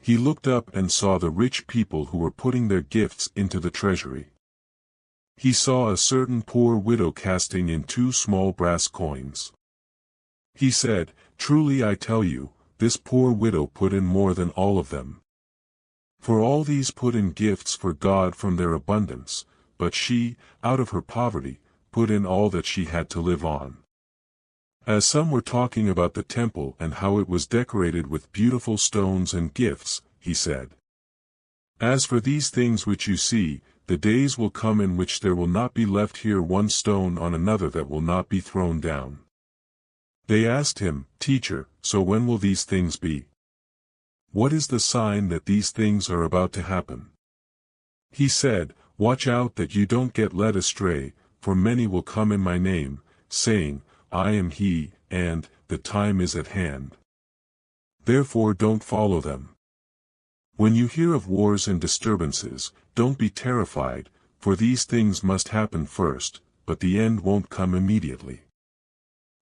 He looked up and saw the rich people who were putting their gifts into the treasury. He saw a certain poor widow casting in 2 small brass coins. He said, "Truly I tell you, this poor widow put in more than all of them. For all these put in gifts for God from their abundance, but she, out of her poverty, put in all that she had to live on." As some were talking about the temple and how it was decorated with beautiful stones and gifts, he said, "As for these things which you see, the days will come in which there will not be left here one stone on another that will not be thrown down." They asked him, "Teacher, so when will these things be? What is the sign that these things are about to happen?" He said, "Watch out that you don't get led astray, for many will come in my name, saying, 'I am he,' and, 'The time is at hand.' Therefore don't follow them. When you hear of wars and disturbances, don't be terrified, for these things must happen first, but the end won't come immediately."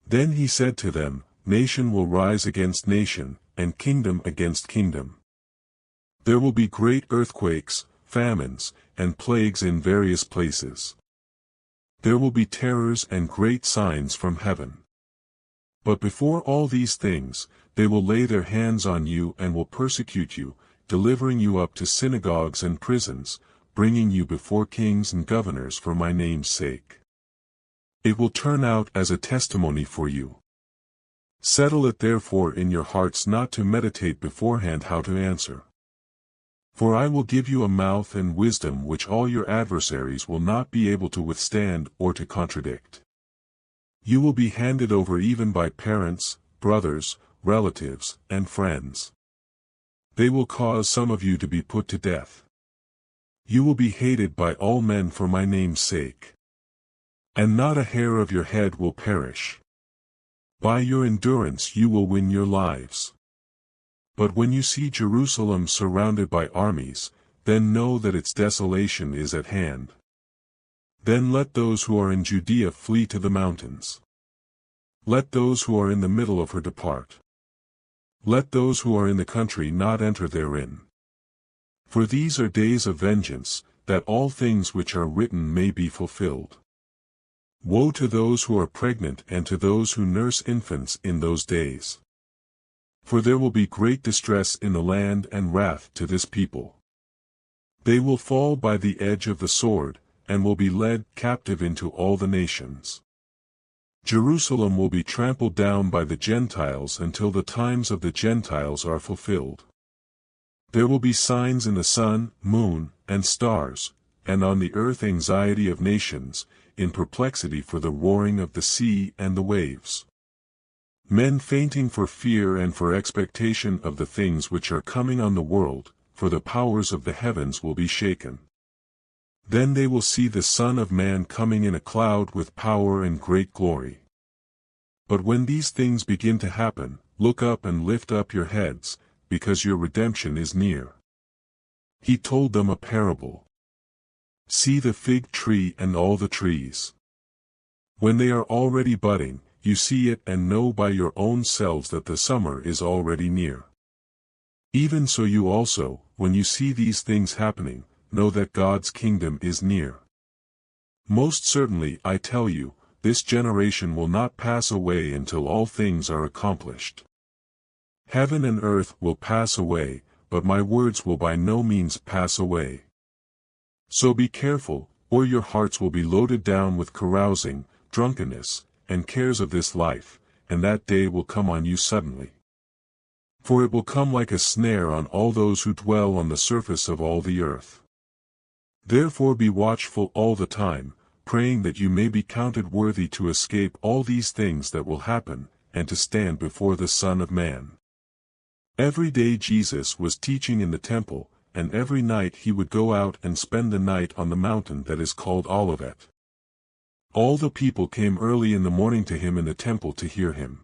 Then he said to them, "Nation will rise against nation, and kingdom against kingdom. There will be great earthquakes, famines, and plagues in various places. There will be terrors and great signs from heaven. But before all these things, they will lay their hands on you and will persecute you, delivering you up to synagogues and prisons, bringing you before kings and governors for my name's sake. It will turn out as a testimony for you. Settle it therefore in your hearts not to meditate beforehand how to answer. For I will give you a mouth and wisdom which all your adversaries will not be able to withstand or to contradict. You will be handed over even by parents, brothers, relatives, and friends. They will cause some of you to be put to death. You will be hated by all men for my name's sake. And not a hair of your head will perish. By your endurance you will win your lives. But when you see Jerusalem surrounded by armies, then know that its desolation is at hand. Then let those who are in Judea flee to the mountains. Let those who are in the middle of her depart. Let those who are in the country not enter therein. For these are days of vengeance, that all things which are written may be fulfilled. Woe to those who are pregnant and to those who nurse infants in those days. For there will be great distress in the land and wrath to this people. They will fall by the edge of the sword, and will be led captive into all the nations. Jerusalem will be trampled down by the Gentiles until the times of the Gentiles are fulfilled. There will be signs in the sun, moon, and stars, and on the earth anxiety of nations, in perplexity for the roaring of the sea and the waves. Men fainting for fear and for expectation of the things which are coming on the world, for the powers of the heavens will be shaken. Then they will see the Son of Man coming in a cloud with power and great glory. But when these things begin to happen, look up and lift up your heads, because your redemption is near. He told them a parable. See the fig tree and all the trees. When they are already budding, you see it and know by your own selves that the summer is already near. Even so you also, when you see these things happening, know that God's kingdom is near. Most certainly I tell you, this generation will not pass away until all things are accomplished. Heaven and earth will pass away, but my words will by no means pass away. So be careful, or your hearts will be loaded down with carousing, drunkenness, and cares of this life, and that day will come on you suddenly. For it will come like a snare on all those who dwell on the surface of all the earth. Therefore be watchful all the time, praying that you may be counted worthy to escape all these things that will happen, and to stand before the Son of Man. Every day Jesus was teaching in the temple, and every night he would go out and spend the night on the mountain that is called Olivet. All the people came early in the morning to him in the temple to hear him.